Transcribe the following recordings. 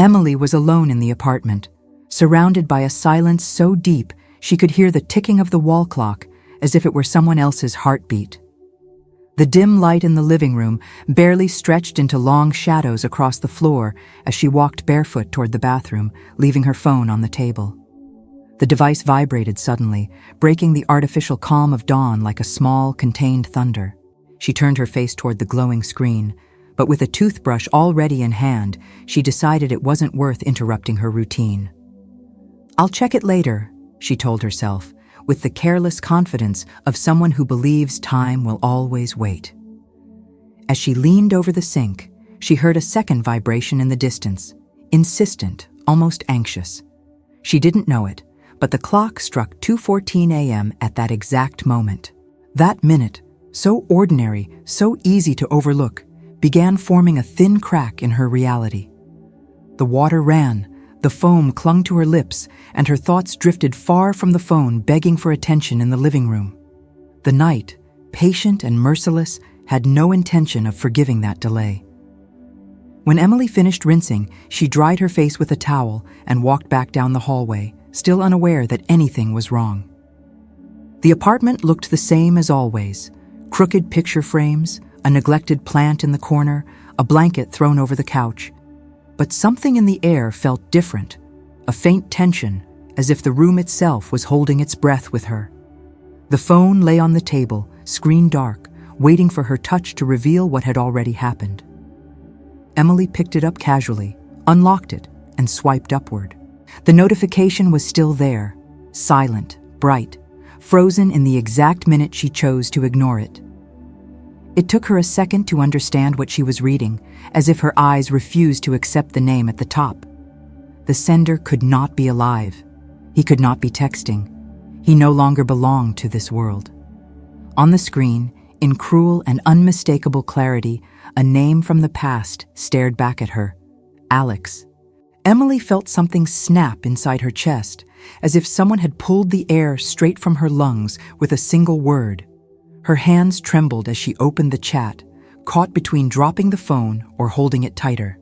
Emily was alone in the apartment, surrounded by a silence so deep she could hear the ticking of the wall clock as if it were someone else's heartbeat. The dim light in the living room barely stretched into long shadows across the floor as she walked barefoot toward the bathroom, leaving her phone on the table. The device vibrated suddenly, breaking the artificial calm of dawn like a small, contained thunder. She turned her face toward the glowing screen, but with a toothbrush already in hand, she decided it wasn't worth interrupting her routine. "I'll check it later," she told herself, with the careless confidence of someone who believes time will always wait. As she leaned over the sink, she heard a second vibration in the distance, insistent, almost anxious. She didn't know it, but the clock struck 2:14 a.m. at that exact moment. That minute, so ordinary, so easy to overlook, began forming a thin crack in her reality. The water ran, the foam clung to her lips, and her thoughts drifted far from the phone, begging for attention in the living room. The night, patient and merciless, had no intention of forgiving that delay. When Emily finished rinsing, she dried her face with a towel and walked back down the hallway, still unaware that anything was wrong. The apartment looked the same as always: crooked picture frames, a neglected plant in the corner, a blanket thrown over the couch. But something in the air felt different, a faint tension, as if the room itself was holding its breath with her. The phone lay on the table, screen dark, waiting for her touch to reveal what had already happened. Emily picked it up casually, unlocked it, and swiped upward. The notification was still there, silent, bright, frozen in the exact minute she chose to ignore it. It took her a second to understand what she was reading, as if her eyes refused to accept the name at the top. The sender could not be alive. He could not be texting. He no longer belonged to this world. On the screen, in cruel and unmistakable clarity, a name from the past stared back at her: Alex. Emily felt something snap inside her chest, as if someone had pulled the air straight from her lungs with a single word. Her hands trembled as she opened the chat, caught between dropping the phone or holding it tighter.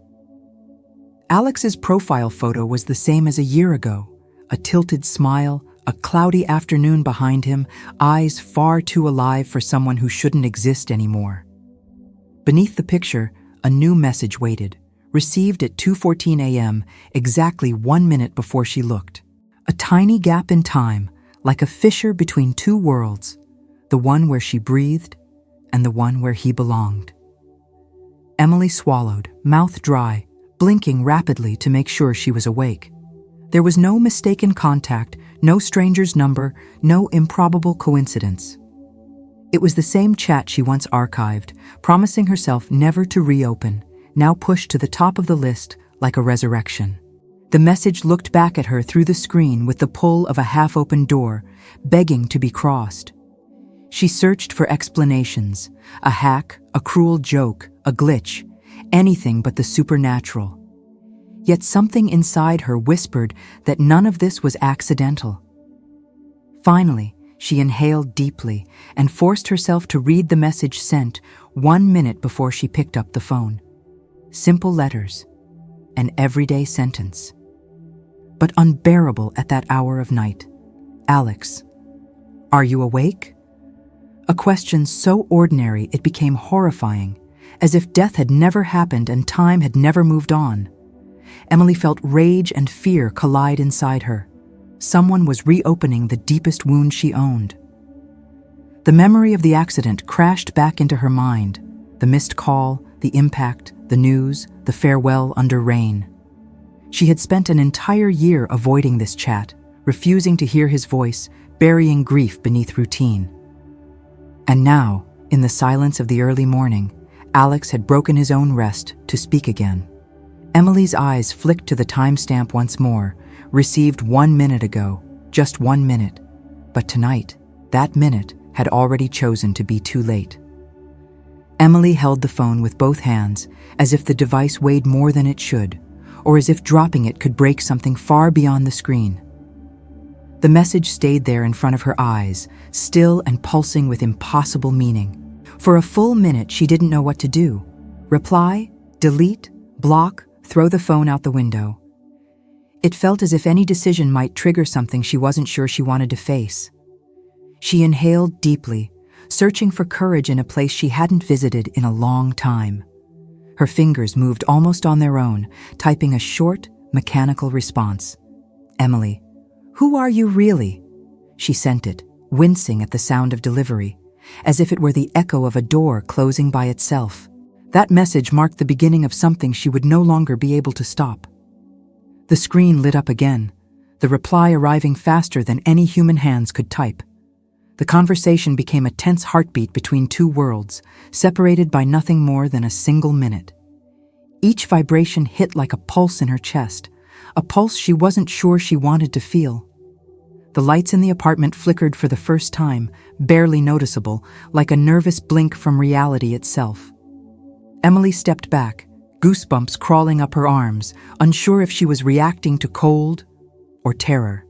Alex's profile photo was the same as a year ago: a tilted smile, a cloudy afternoon behind him, eyes far too alive for someone who shouldn't exist anymore. Beneath the picture, a new message waited, received at 2:14 a.m., exactly 1 minute before she looked. A tiny gap in time, like a fissure between two worlds, the one where she breathed and the one where he belonged. Emily swallowed, mouth dry, blinking rapidly to make sure she was awake. There was no mistaken contact, no stranger's number, no improbable coincidence. It was the same chat she once archived, promising herself never to reopen, now pushed to the top of the list like a resurrection. The message looked back at her through the screen with the pull of a half-open door, begging to be crossed. She searched for explanations: a hack, a cruel joke, a glitch, anything but the supernatural. Yet something inside her whispered that none of this was accidental. Finally, she inhaled deeply and forced herself to read the message sent 1 minute before she picked up the phone. Simple letters, an everyday sentence, but unbearable at that hour of night. Alex, are you awake? A question so ordinary it became horrifying, as if death had never happened and time had never moved on. Emily felt rage and fear collide inside her. Someone was reopening the deepest wound she owned. The memory of the accident crashed back into her mind: the missed call, the impact, the news, the farewell under rain. She had spent an entire year avoiding this chat, refusing to hear his voice, burying grief beneath routine. And now, in the silence of the early morning, Alex had broken his own rest to speak again. Emily's eyes flicked to the timestamp once more, received 1 minute ago, just 1 minute. But tonight, that minute had already chosen to be too late. Emily held the phone with both hands, as if the device weighed more than it should, or as if dropping it could break something far beyond the screen. The message stayed there in front of her eyes, still and pulsing with impossible meaning. For a full minute, she didn't know what to do. Reply, delete, block, throw the phone out the window. It felt as if any decision might trigger something she wasn't sure she wanted to face. She inhaled deeply, searching for courage in a place she hadn't visited in a long time. Her fingers moved almost on their own, typing a short, mechanical response. "Emily, who are you really?" She sent it, wincing at the sound of delivery, as if it were the echo of a door closing by itself. That message marked the beginning of something she would no longer be able to stop. The screen lit up again, the reply arriving faster than any human hands could type. The conversation became a tense heartbeat between two worlds, separated by nothing more than a single minute. Each vibration hit like a pulse in her chest, a pulse she wasn't sure she wanted to feel. The lights in the apartment flickered for the first time, barely noticeable, like a nervous blink from reality itself. Emily stepped back, goosebumps crawling up her arms, unsure if she was reacting to cold or terror.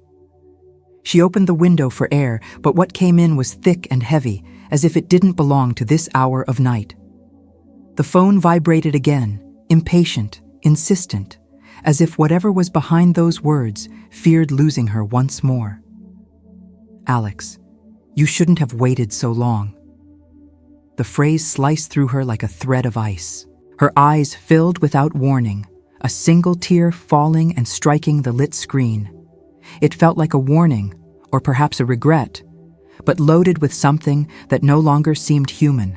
She opened the window for air, but what came in was thick and heavy, as if it didn't belong to this hour of night. The phone vibrated again, impatient, insistent, as if whatever was behind those words feared losing her once more. "Alex, you shouldn't have waited so long." The phrase sliced through her like a thread of ice. Her eyes filled without warning, a single tear falling and striking the lit screen. It felt like a warning, or perhaps a regret, but loaded with something that no longer seemed human.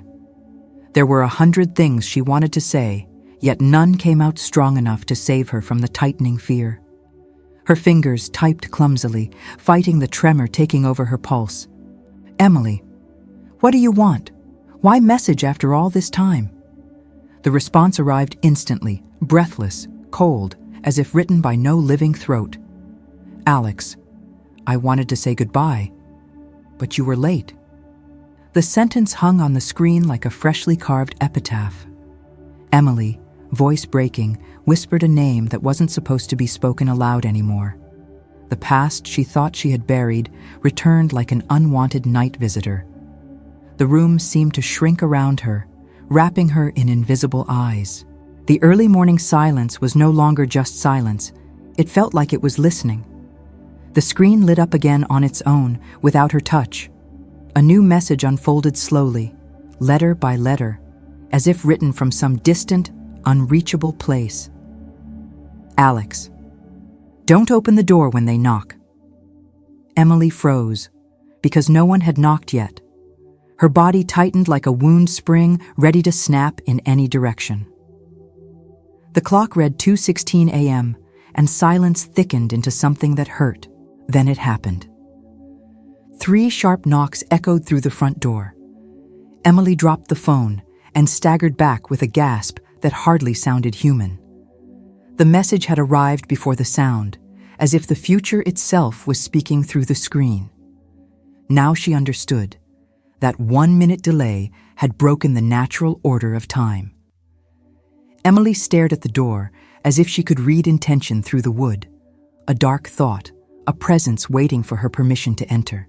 There were 100 things she wanted to say, yet none came out strong enough to save her from the tightening fear. Her fingers typed clumsily, fighting the tremor taking over her pulse. "Emily, what do you want? Why message after all this time?" The response arrived instantly, breathless, cold, as if written by no living throat. "Alex, I wanted to say goodbye, but you were late." The sentence hung on the screen like a freshly carved epitaph. Emily, voice breaking, whispered a name that wasn't supposed to be spoken aloud anymore. The past she thought she had buried returned like an unwanted night visitor. The room seemed to shrink around her, wrapping her in invisible eyes. The early morning silence was no longer just silence. It felt like it was listening. The screen lit up again on its own, without her touch. A new message unfolded slowly, letter by letter, as if written from some distant, unreachable place. "Alex, don't open the door when they knock." Emily froze, because no one had knocked yet. Her body tightened like a wound spring, ready to snap in any direction. The clock read 2:16 a.m., and silence thickened into something that hurt. Then it happened. 3 sharp knocks echoed through the front door. Emily dropped the phone and staggered back with a gasp that hardly sounded human. The message had arrived before the sound, as if the future itself was speaking through the screen. Now she understood. That 1-minute delay had broken the natural order of time. Emily stared at the door as if she could read intention through the wood. A dark thought, a presence waiting for her permission to enter.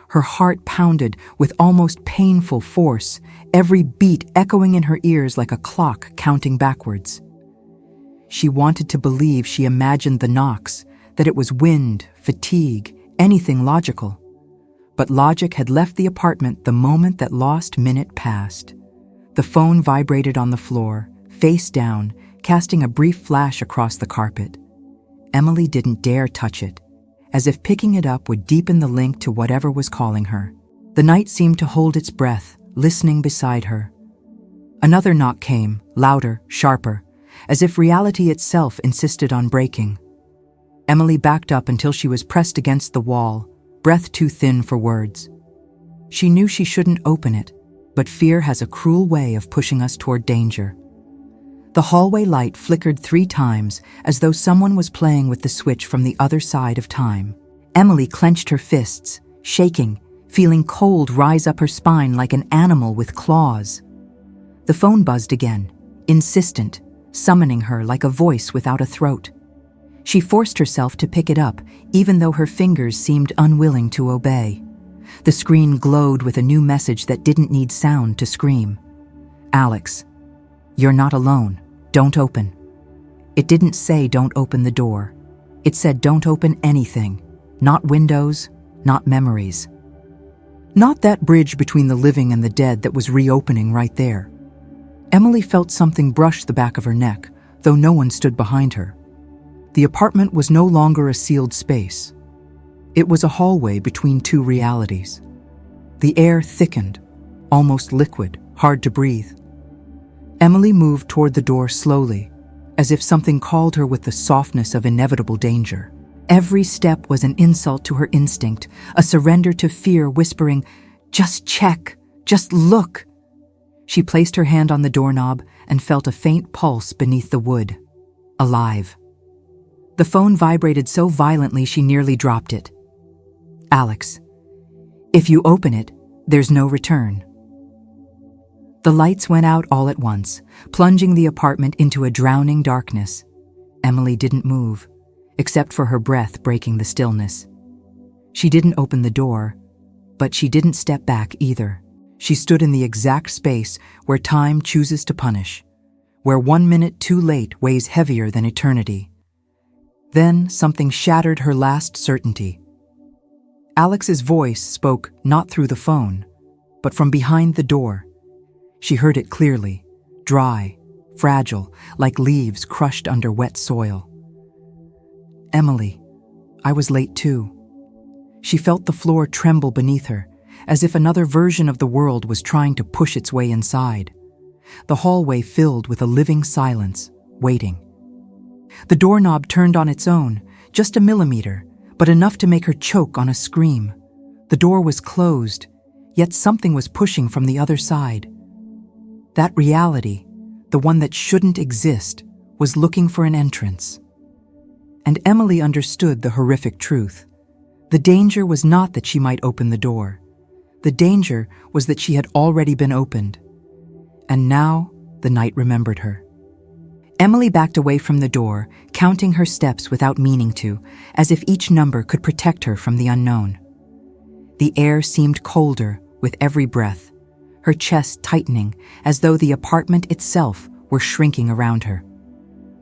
Her heart pounded with almost painful force, every beat echoing in her ears like a clock counting backwards. She wanted to believe she imagined the knocks, that it was wind, fatigue, anything logical. But logic had left the apartment the moment that lost minute passed. The phone vibrated on the floor, face down, casting a brief flash across the carpet. Emily didn't dare touch it, as if picking it up would deepen the link to whatever was calling her. The night seemed to hold its breath, listening beside her. Another knock came, louder, sharper, as if reality itself insisted on breaking. Emily backed up until she was pressed against the wall, breath too thin for words. She knew she shouldn't open it, but fear has a cruel way of pushing us toward danger. The hallway light flickered 3 times, as though someone was playing with the switch from the other side of time. Emily clenched her fists, shaking, feeling cold rise up her spine like an animal with claws. The phone buzzed again, insistent, summoning her like a voice without a throat. She forced herself to pick it up, even though her fingers seemed unwilling to obey. The screen glowed with a new message that didn't need sound to scream. "Alex, you're not alone. Don't open." It didn't say don't open the door. It said don't open anything. Not windows, not memories. Not that bridge between the living and the dead that was reopening right there. Emily felt something brush the back of her neck, though no one stood behind her. The apartment was no longer a sealed space. It was a hallway between two realities. The air thickened, almost liquid, hard to breathe. Emily moved toward the door slowly, as if something called her with the softness of inevitable danger. Every step was an insult to her instinct, a surrender to fear, whispering, "Just check, just look." She placed her hand on the doorknob and felt a faint pulse beneath the wood. Alive. The phone vibrated so violently she nearly dropped it. "Alex, if you open it, there's no return." The lights went out all at once, plunging the apartment into a drowning darkness. Emily didn't move, except for her breath breaking the stillness. She didn't open the door, but she didn't step back either. She stood in the exact space where time chooses to punish, where 1 minute too late weighs heavier than eternity. Then something shattered her last certainty. Alex's voice spoke not through the phone, but from behind the door. She heard it clearly, dry, fragile, like leaves crushed under wet soil. "Emily, I was late too." She felt the floor tremble beneath her, as if another version of the world was trying to push its way inside. The hallway filled with a living silence, waiting. The doorknob turned on its own, just a millimeter, but enough to make her choke on a scream. The door was closed, yet something was pushing from the other side. That reality, the one that shouldn't exist, was looking for an entrance. And Emily understood the horrific truth. The danger was not that she might open the door. The danger was that she had already been opened. And now the night remembered her. Emily backed away from the door, counting her steps without meaning to, as if each number could protect her from the unknown. The air seemed colder with every breath, her chest tightening as though the apartment itself were shrinking around her.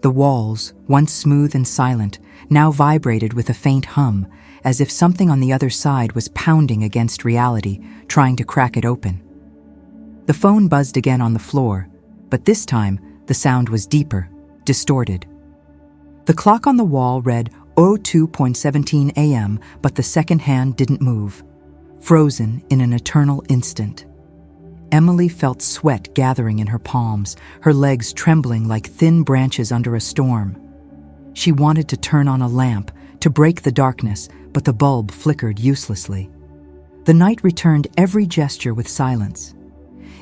The walls, once smooth and silent, now vibrated with a faint hum, as if something on the other side was pounding against reality, trying to crack it open. The phone buzzed again on the floor, but this time the sound was deeper, distorted. The clock on the wall read 02:17 a.m., but the second hand didn't move, frozen in an eternal instant. Emily felt sweat gathering in her palms, her legs trembling like thin branches under a storm. She wanted to turn on a lamp, to break the darkness, but the bulb flickered uselessly. The night returned every gesture with silence.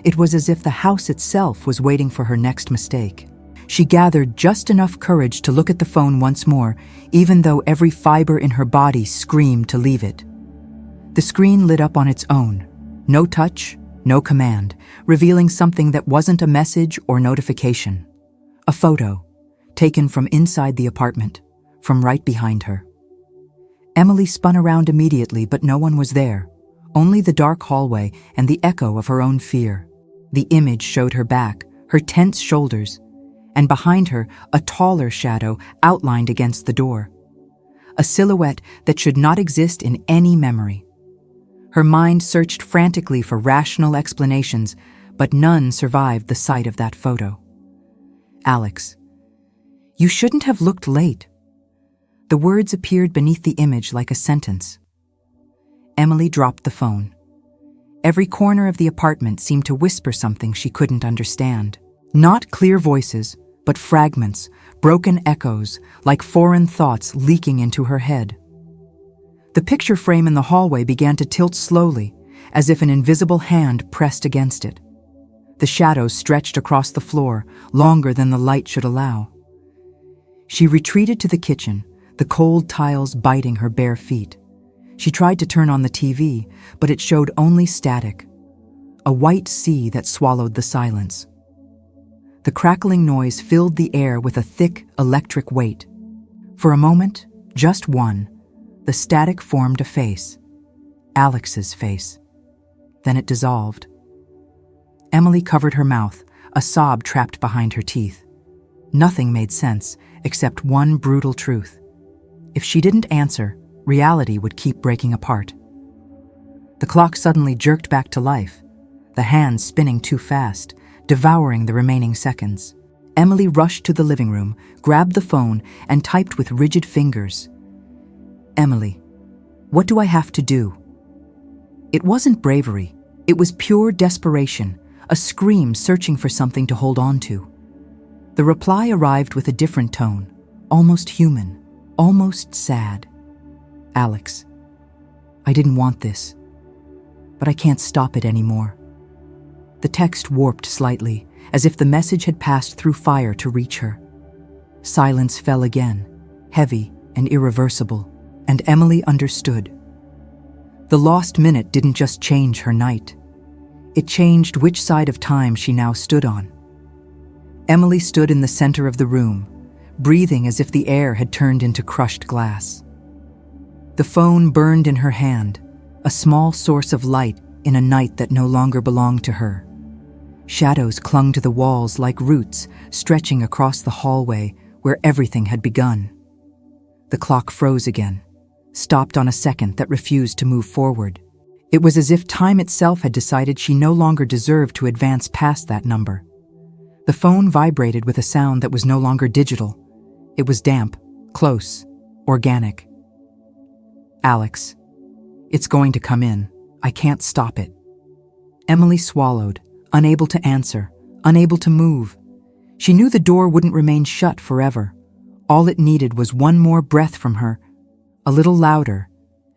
It was as if the house itself was waiting for her next mistake. She gathered just enough courage to look at the phone once more, even though every fiber in her body screamed to leave it. The screen lit up on its own. No touch, no command, revealing something that wasn't a message or notification. A photo, taken from inside the apartment, from right behind her. Emily spun around immediately, but no one was there. Only the dark hallway and the echo of her own fear. The image showed her back, her tense shoulders, and behind her, a taller shadow outlined against the door. A silhouette that should not exist in any memory. Her mind searched frantically for rational explanations, but none survived the sight of that photo. "Alex, you shouldn't have looked late." The words appeared beneath the image like a sentence. Emily dropped the phone. Every corner of the apartment seemed to whisper something she couldn't understand. Not clear voices, but fragments, broken echoes, like foreign thoughts leaking into her head. The picture frame in the hallway began to tilt slowly, as if an invisible hand pressed against it. The shadows stretched across the floor, longer than the light should allow. She retreated to the kitchen, the cold tiles biting her bare feet. She tried to turn on the TV, but it showed only static, a white sea that swallowed the silence. The crackling noise filled the air with a thick, electric weight. For a moment, just one, the static formed a face, Alex's face. Then it dissolved. Emily covered her mouth, a sob trapped behind her teeth. Nothing made sense except one brutal truth. If she didn't answer, reality would keep breaking apart. The clock suddenly jerked back to life, the hands spinning too fast, devouring the remaining seconds. Emily rushed to the living room, grabbed the phone, and typed with rigid fingers. "Emily, what do I have to do?" It wasn't bravery. It was pure desperation, a scream searching for something to hold on to. The reply arrived with a different tone, almost human, almost sad. "Alex, I didn't want this, but I can't stop it anymore." The text warped slightly, as if the message had passed through fire to reach her. Silence fell again, heavy and irreversible, and Emily understood. The lost minute didn't just change her night. It changed which side of time she now stood on. Emily stood in the center of the room, breathing as if the air had turned into crushed glass. The phone burned in her hand, a small source of light in a night that no longer belonged to her. Shadows clung to the walls like roots stretching across the hallway where everything had begun. The clock froze again, stopped on a second that refused to move forward. It was as if time itself had decided she no longer deserved to advance past that number. The phone vibrated with a sound that was no longer digital. It was damp, close, organic. "Alex, it's going to come in. I can't stop it." Emily swallowed, unable to answer, unable to move. She knew the door wouldn't remain shut forever. All it needed was one more breath from her, a little louder,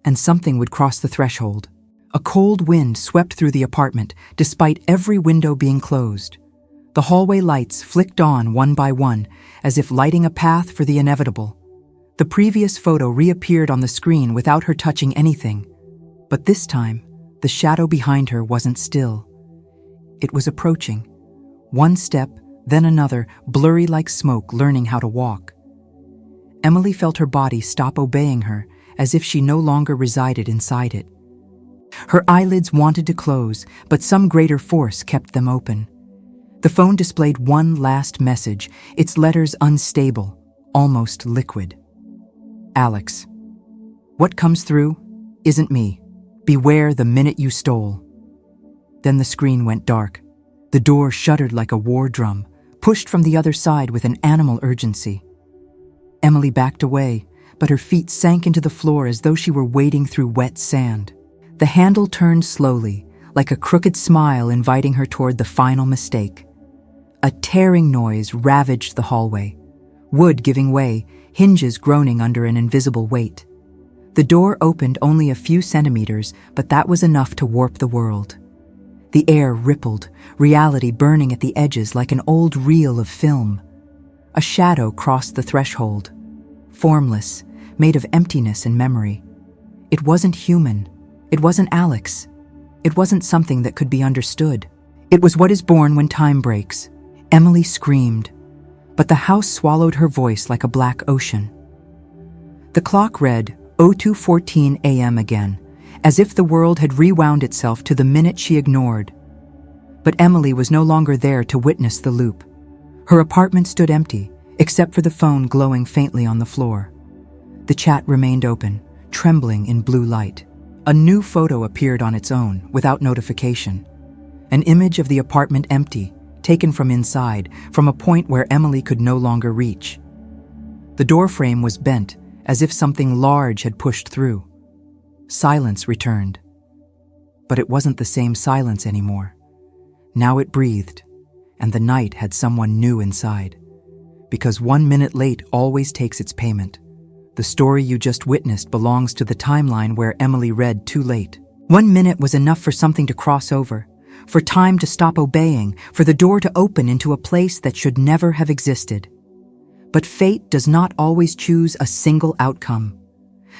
and something would cross the threshold. A cold wind swept through the apartment, despite every window being closed. The hallway lights flicked on one by one, as if lighting a path for the inevitable. The previous photo reappeared on the screen without her touching anything. But this time, the shadow behind her wasn't still. It was approaching. One step, then another, blurry like smoke, learning how to walk. Emily felt her body stop obeying her, as if she no longer resided inside it. Her eyelids wanted to close, but some greater force kept them open. The phone displayed one last message, its letters unstable, almost liquid. "Alex, what comes through isn't me. Beware the minute you stole." Then the screen went dark. The door shuddered like a war drum, pushed from the other side with an animal urgency. Emily backed away, but her feet sank into the floor as though she were wading through wet sand. The handle turned slowly, like a crooked smile inviting her toward the final mistake. A tearing noise ravaged the hallway, wood giving way, hinges groaning under an invisible weight. The door opened only a few centimeters, but that was enough to warp the world. The air rippled, reality burning at the edges like an old reel of film. A shadow crossed the threshold, formless, made of emptiness and memory. It wasn't human. It wasn't Alex. It wasn't something that could be understood. It was what is born when time breaks. Emily screamed, but the house swallowed her voice like a black ocean. The clock read 02:14 a.m. again, as if the world had rewound itself to the minute she ignored. But Emily was no longer there to witness the loop. Her apartment stood empty, except for the phone glowing faintly on the floor. The chat remained open, trembling in blue light. A new photo appeared on its own, without notification. An image of the apartment empty, taken from inside, from a point where Emily could no longer reach. The doorframe was bent, as if something large had pushed through. Silence returned. But it wasn't the same silence anymore. Now it breathed, and the night had someone new inside. Because 1 minute late always takes its payment. The story you just witnessed belongs to the timeline where Emily read too late. 1 minute was enough for something to cross over, for time to stop obeying, for the door to open into a place that should never have existed. But fate does not always choose a single outcome.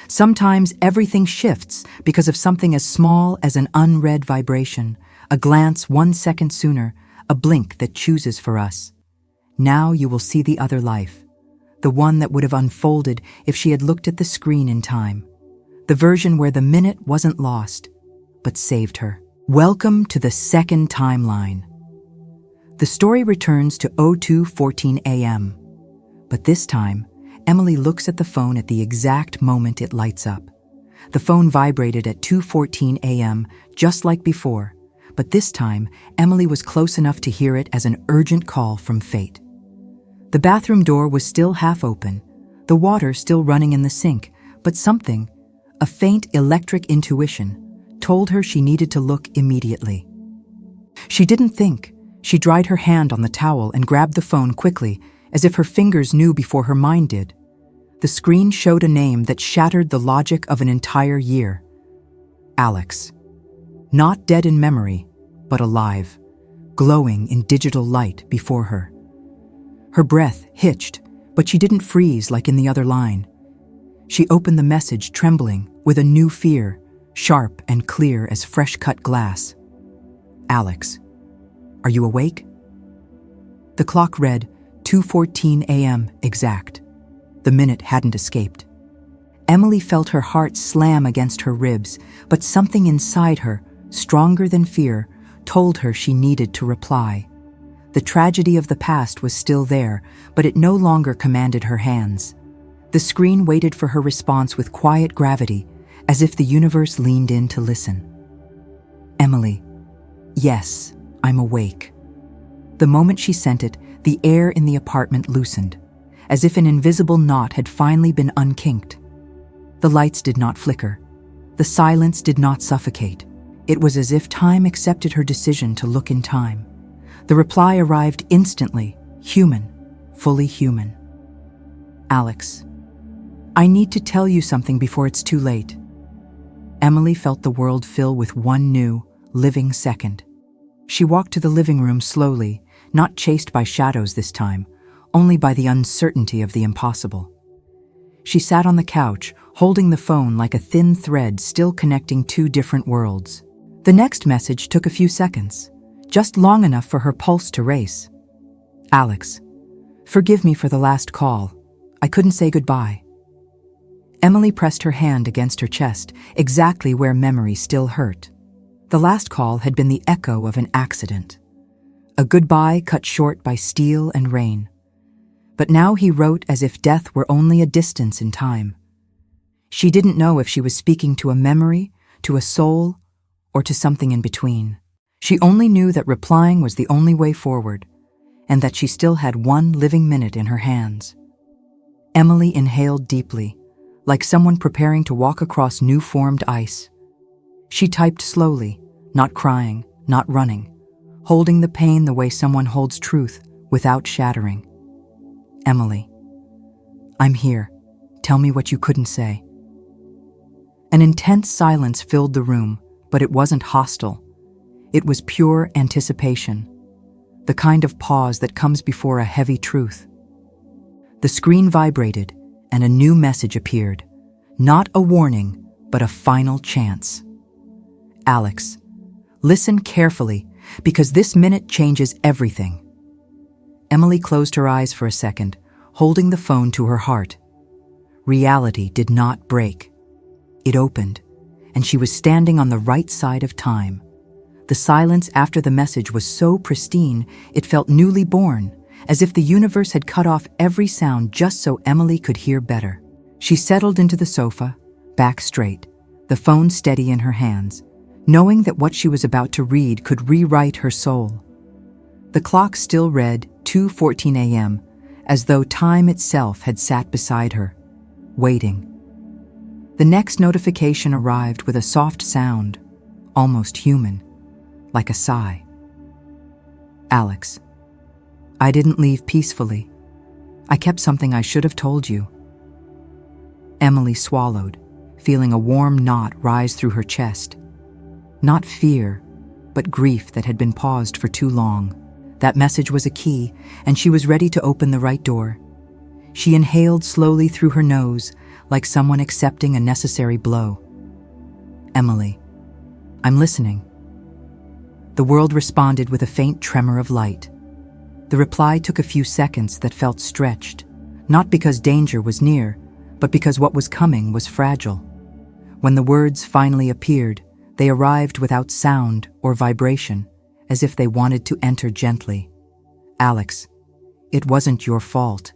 Sometimes everything shifts because of something as small as an unread vibration, a glance 1 second sooner, a blink that chooses for us. Now you will see the other life, the one that would have unfolded if she had looked at the screen in time, the version where the minute wasn't lost, but saved her. Welcome to the second timeline. The story returns to 02:14 a.m., But this time, Emily looks at the phone at the exact moment it lights up. The phone vibrated at 2:14 a.m., just like before, but this time, Emily was close enough to hear it as an urgent call from fate. The bathroom door was still half open, the water still running in the sink, but something, a faint electric intuition, told her she needed to look immediately. She didn't think. She dried her hand on the towel and grabbed the phone quickly, as if her fingers knew before her mind did. The screen showed a name that shattered the logic of an entire year. Alex. Not dead in memory, but alive, glowing in digital light before her. Her breath hitched, but she didn't freeze like in the other line. She opened the message trembling with a new fear, sharp and clear as fresh-cut glass. Alex, are you awake? The clock read 2:14 a.m. exact. The minute hadn't escaped. Emily felt her heart slam against her ribs, but something inside her, stronger than fear, told her she needed to reply. The tragedy of the past was still there, but it no longer commanded her hands. The screen waited for her response with quiet gravity, as if the universe leaned in to listen. Emily, yes, I'm awake. The moment she sent it, the air in the apartment loosened, as if an invisible knot had finally been unkinked. The lights did not flicker. The silence did not suffocate. It was as if time accepted her decision to look in time. The reply arrived instantly, human, fully human. Alex, I need to tell you something before it's too late. Emily felt the world fill with one new, living second. She walked to the living room slowly, not chased by shadows this time, only by the uncertainty of the impossible. She sat on the couch, holding the phone like a thin thread still connecting two different worlds. The next message took a few seconds, just long enough for her pulse to race. Alex, forgive me for the last call. I couldn't say goodbye. Emily pressed her hand against her chest, exactly where memory still hurt. The last call had been the echo of an accident. A goodbye cut short by steel and rain. But now he wrote as if death were only a distance in time. She didn't know if she was speaking to a memory, to a soul, or to something in between. She only knew that replying was the only way forward, and that she still had one living minute in her hands. Emily inhaled deeply, like someone preparing to walk across new-formed ice. She typed slowly, not crying, not running, holding the pain the way someone holds truth without shattering. Emily, I'm here. Tell me what you couldn't say. An intense silence filled the room, but it wasn't hostile. It was pure anticipation, the kind of pause that comes before a heavy truth. The screen vibrated, and a new message appeared. Not a warning, but a final chance. Alex, listen carefully, because this minute changes everything. Emily closed her eyes for a second, holding the phone to her heart. Reality did not break. It opened, and she was standing on the right side of time. The silence after the message was so pristine, it felt newly born, as if the universe had cut off every sound just so Emily could hear better. She settled into the sofa, back straight, the phone steady in her hands, knowing that what she was about to read could rewrite her soul. The clock still read 2:14 a.m., as though time itself had sat beside her, waiting. The next notification arrived with a soft sound, almost human, like a sigh. Alex, I didn't leave peacefully. I kept something I should have told you. Emily swallowed, feeling a warm knot rise through her chest. Not fear, but grief that had been paused for too long. That message was a key, and she was ready to open the right door. She inhaled slowly through her nose, like someone accepting a necessary blow. Emily, I'm listening. The world responded with a faint tremor of light. The reply took a few seconds that felt stretched, not because danger was near, but because what was coming was fragile. When the words finally appeared, they arrived without sound or vibration, as if they wanted to enter gently. Alex, it wasn't your fault.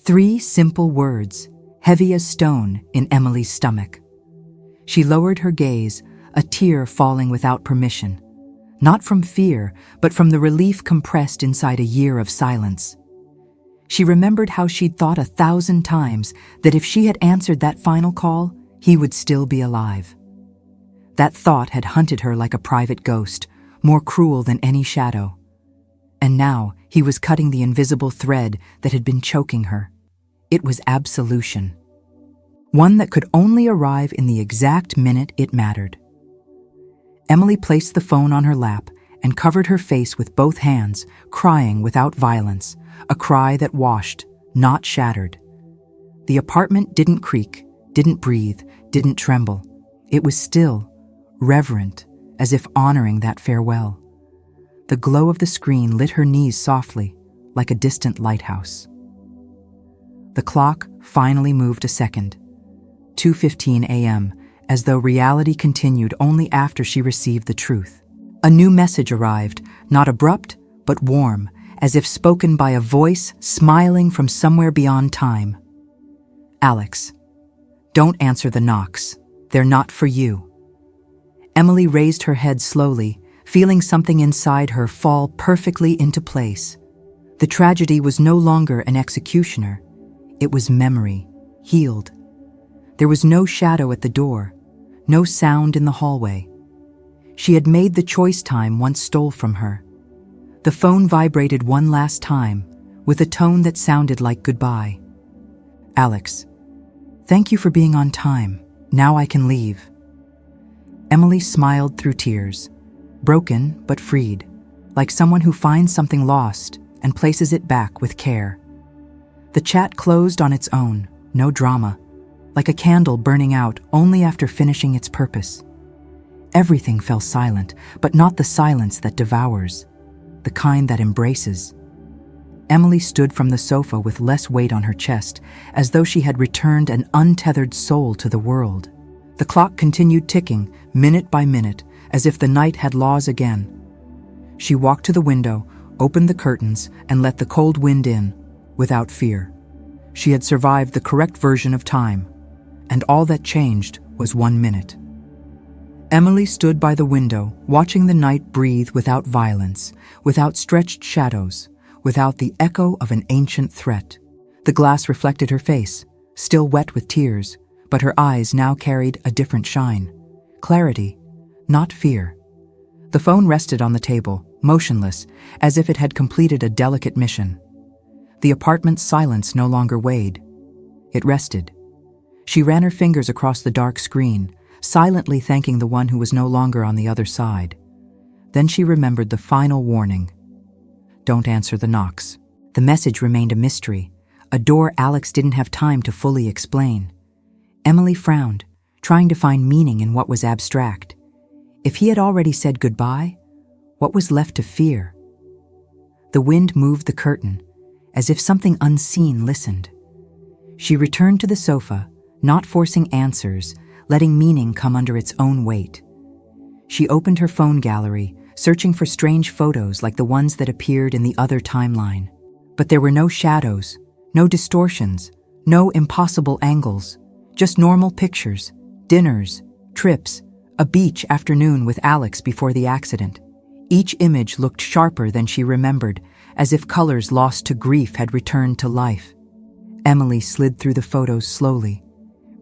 3 simple words, heavy as stone in Emily's stomach. She lowered her gaze, a tear falling without permission. Not from fear, but from the relief compressed inside a year of silence. She remembered how she'd thought 1,000 times that if she had answered that final call, he would still be alive. That thought had hunted her like a private ghost, more cruel than any shadow. And now he was cutting the invisible thread that had been choking her. It was absolution. One that could only arrive in the exact minute it mattered. Emily placed the phone on her lap and covered her face with both hands, crying without violence, a cry that washed, not shattered. The apartment didn't creak, didn't breathe, didn't tremble. It was still, reverent, as if honoring that farewell. The glow of the screen lit her knees softly, like a distant lighthouse. The clock finally moved a second. 2:15 a.m., as though reality continued only after she received the truth. A new message arrived, not abrupt, but warm, as if spoken by a voice smiling from somewhere beyond time. Alex, don't answer the knocks. They're not for you. Emily raised her head slowly, feeling something inside her fall perfectly into place. The tragedy was no longer an executioner. It was memory, healed. There was no shadow at the door, no sound in the hallway. She had made the choice time once stole from her. The phone vibrated one last time, with a tone that sounded like goodbye. Alex, thank you for being on time. Now I can leave. Emily smiled through tears, broken but freed, like someone who finds something lost and places it back with care. The chat closed on its own, no drama, like a candle burning out only after finishing its purpose. Everything fell silent, but not the silence that devours, the kind that embraces. Emily stood from the sofa with less weight on her chest, as though she had returned an untethered soul to the world. The clock continued ticking, minute by minute, as if the night had laws again. She walked to the window, opened the curtains, and let the cold wind in, without fear. She had survived the correct version of time, and all that changed was 1 minute. Emily stood by the window, watching the night breathe without violence, without stretched shadows, without the echo of an ancient threat. The glass reflected her face, still wet with tears, but her eyes now carried a different shine. Clarity, not fear. The phone rested on the table, motionless, as if it had completed a delicate mission. The apartment's silence no longer weighed. It rested. She ran her fingers across the dark screen, silently thanking the one who was no longer on the other side. Then she remembered the final warning. Don't answer the knocks. The message remained a mystery, a door Alex didn't have time to fully explain. Emily frowned, trying to find meaning in what was abstract. If he had already said goodbye, what was left to fear? The wind moved the curtain, as if something unseen listened. She returned to the sofa, not forcing answers, letting meaning come under its own weight. She opened her phone gallery, searching for strange photos like the ones that appeared in the other timeline. But there were no shadows, no distortions, no impossible angles, just normal pictures, dinners, trips, a beach afternoon with Alex before the accident. Each image looked sharper than she remembered, as if colors lost to grief had returned to life. Emily slid through the photos slowly,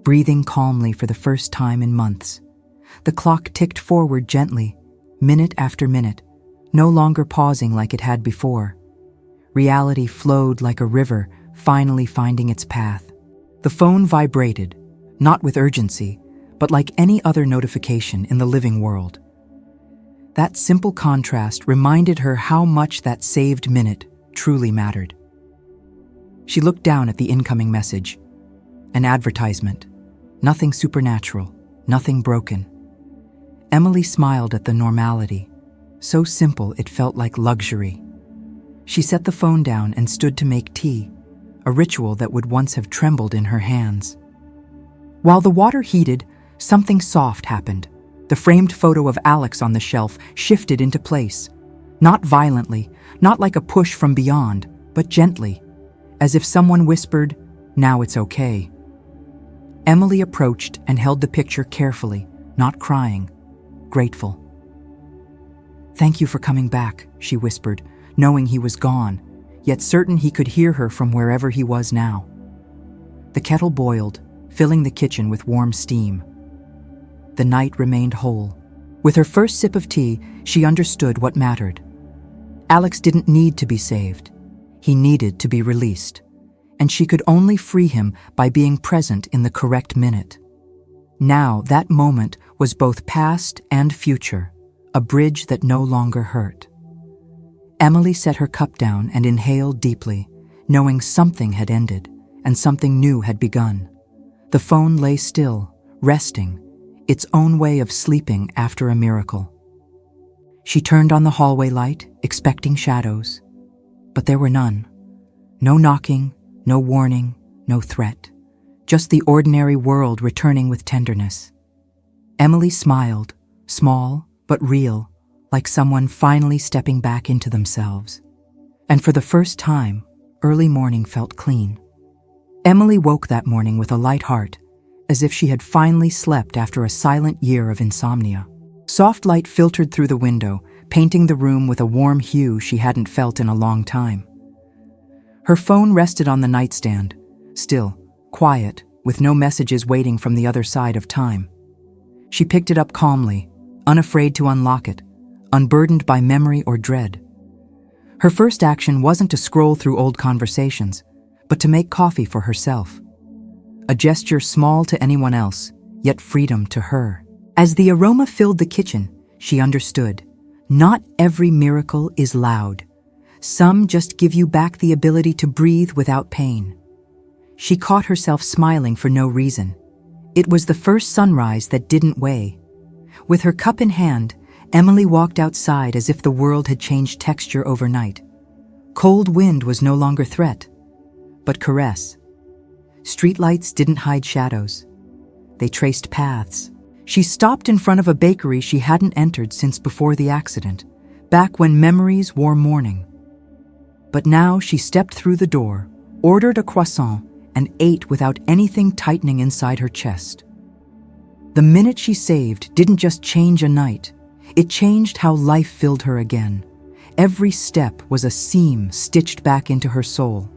breathing calmly for the first time in months. The clock ticked forward gently, minute after minute, no longer pausing like it had before. Reality flowed like a river, finally finding its path. The phone vibrated, not with urgency, but like any other notification in the living world. That simple contrast reminded her how much that saved minute truly mattered. She looked down at the incoming message. An advertisement. Nothing supernatural, nothing broken. Emily smiled at the normality. So simple it felt like luxury. She set the phone down and stood to make tea, a ritual that would once have trembled in her hands. While the water heated, something soft happened. The framed photo of Alex on the shelf shifted into place. Not violently, not like a push from beyond, but gently. as if someone whispered, "Now it's okay." Emily approached and held the picture carefully, not crying, grateful. "Thank you for coming back," she whispered, knowing he was gone, yet certain he could hear her from wherever he was now. The kettle boiled, filling the kitchen with warm steam. The night remained whole. With her first sip of tea, she understood what mattered. Alex didn't need to be saved. He needed to be released, and she could only free him by being present in the correct minute. Now that moment was both past and future, a bridge that no longer hurt. Emily set her cup down and inhaled deeply, knowing something had ended and something new had begun. The phone lay still, resting, its own way of sleeping after a miracle. She turned on the hallway light, expecting shadows, but there were none. No knocking, no warning, no threat. Just the ordinary world returning with tenderness. Emily smiled, small but real, like someone finally stepping back into themselves. And for the first time, early morning felt clean. Emily woke that morning with a light heart, as if she had finally slept after a silent year of insomnia. Soft light filtered through the window, painting the room with a warm hue she hadn't felt in a long time. Her phone rested on the nightstand, still, quiet, with no messages waiting from the other side of time. She picked it up calmly, unafraid to unlock it, unburdened by memory or dread. Her first action wasn't to scroll through old conversations, but to make coffee for herself. A gesture small to anyone else, yet freedom to her. As the aroma filled the kitchen, she understood. Not every miracle is loud. Some just give you back the ability to breathe without pain. She caught herself smiling for no reason. It was the first sunrise that didn't weigh. With her cup in hand, Emily walked outside as if the world had changed texture overnight. Cold wind was no longer threat, but caress. Streetlights didn't hide shadows. They traced paths. She stopped in front of a bakery she hadn't entered since before the accident, back when memories wore mourning. But now she stepped through the door, ordered a croissant, and ate without anything tightening inside her chest. The minute she saved didn't just change a night, it changed how life filled her again. Every step was a seam stitched back into her soul.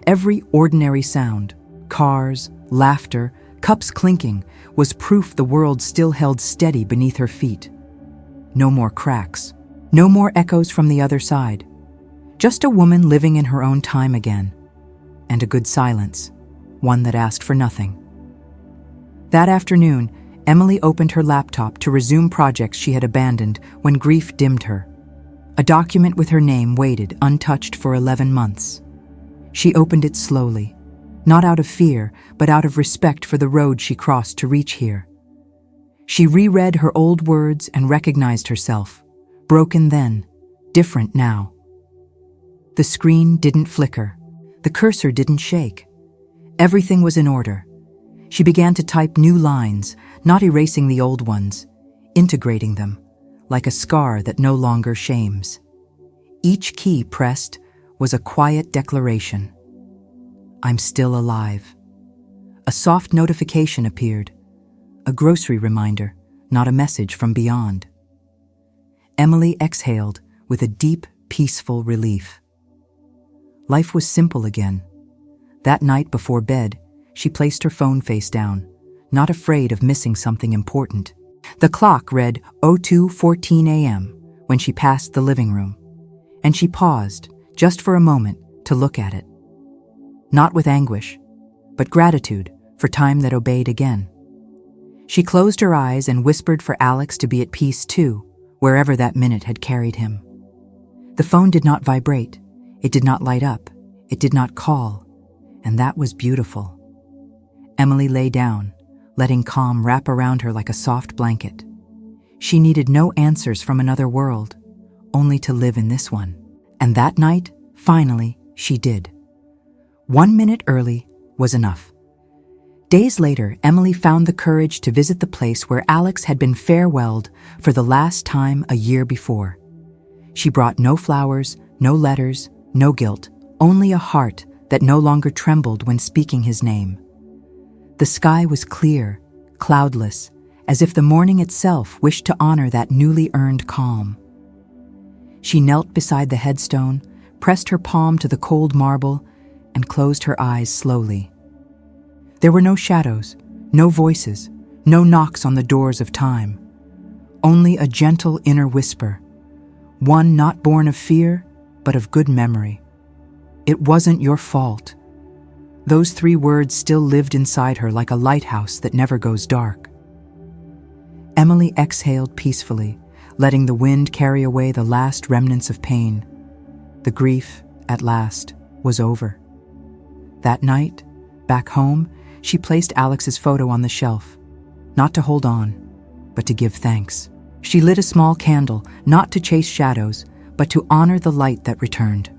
Every ordinary sound, cars, laughter, cups clinking, was proof the world still held steady beneath her feet. No more cracks, no more echoes from the other side. Just a woman living in her own time again. And a good silence, one that asked for nothing. That afternoon, Emily opened her laptop to resume projects she had abandoned when grief dimmed her. A document with her name waited untouched for 11 months. She opened it slowly, not out of fear, but out of respect for the road she crossed to reach here. She reread her old words and recognized herself, broken then, different now. The screen didn't flicker. The cursor didn't shake. Everything was in order. She began to type new lines, not erasing the old ones, integrating them, like a scar that no longer shames. Each key pressed was a quiet declaration. I'm still alive. A soft notification appeared, a grocery reminder, not a message from beyond. Emily exhaled with a deep, peaceful relief. Life was simple again. That night before bed, she placed her phone face down, not afraid of missing something important. The clock read 02:14 a.m. when she passed the living room, and she paused, just for a moment, to look at it. Not with anguish, but gratitude for time that obeyed again. She closed her eyes and whispered for Alex to be at peace too, wherever that minute had carried him. The phone did not vibrate, it did not light up, it did not call, and that was beautiful. Emily lay down, letting calm wrap around her like a soft blanket. She needed no answers from another world, only to live in this one. And that night, finally, she did. 1 minute early was enough. Days later, Emily found the courage to visit the place where Alex had been farewelled for the last time a year before. She brought no flowers, no letters, no guilt, only a heart that no longer trembled when speaking his name. The sky was clear, cloudless, as if the morning itself wished to honor that newly earned calm. She knelt beside the headstone, pressed her palm to the cold marble, and closed her eyes slowly. There were no shadows, no voices, no knocks on the doors of time. Only a gentle inner whisper, one not born of fear, but of good memory. It wasn't your fault. Those 3 words still lived inside her like a lighthouse that never goes dark. Emily exhaled peacefully, letting the wind carry away the last remnants of pain. The grief, at last, was over. That night, back home, she placed Alex's photo on the shelf, not to hold on, but to give thanks. She lit a small candle, not to chase shadows, but to honor the light that returned.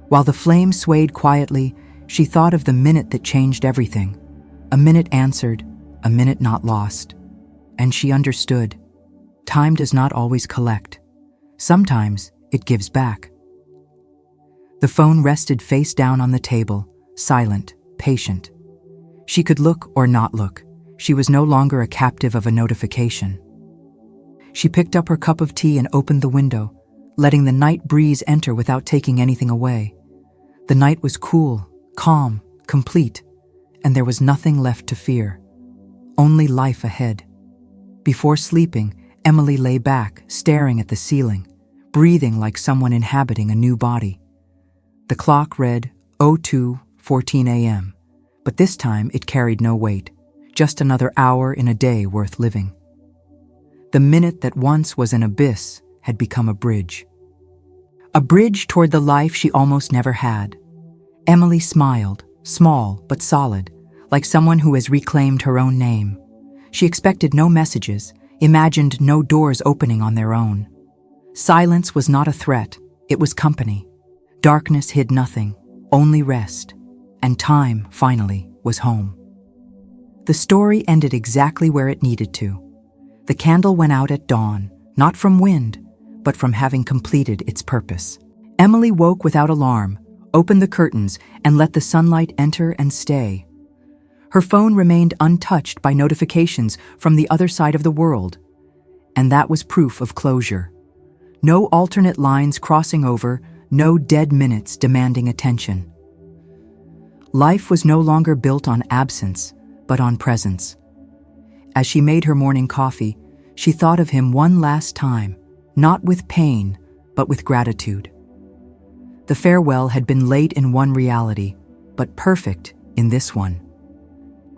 While the flame swayed quietly, she thought of the minute that changed everything. A minute answered, a minute not lost. And she understood. Time does not always collect. Sometimes it gives back. The phone rested face down on the table, silent, patient. She could look or not look. She was no longer a captive of a notification. She picked up her cup of tea and opened the window, letting the night breeze enter without taking anything away. The night was cool, calm, complete, and there was nothing left to fear. Only life ahead. Before sleeping, Emily lay back, staring at the ceiling, breathing like someone inhabiting a new body. The clock read 02:14 a.m., but this time it carried no weight, just another hour in a day worth living. The minute that once was an abyss had become a bridge. A bridge toward the life she almost never had. Emily smiled, small but solid, like someone who has reclaimed her own name. She expected no messages, imagined no doors opening on their own. Silence was not a threat, it was company. Darkness hid nothing, only rest. And time, finally, was home. The story ended exactly where it needed to. The candle went out at dawn, not from wind, but from having completed its purpose. Emily woke without alarm, opened the curtains, and let the sunlight enter and stay. Her phone remained untouched by notifications from the other side of the world, and that was proof of closure. No alternate lines crossing over, no dead minutes demanding attention. Life was no longer built on absence, but on presence. As she made her morning coffee, she thought of him one last time, not with pain, but with gratitude. The farewell had been late in one reality, but perfect in this one.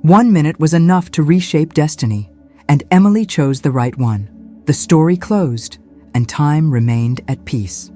1 minute was enough to reshape destiny, and Emily chose the right one. The story closed, and time remained at peace.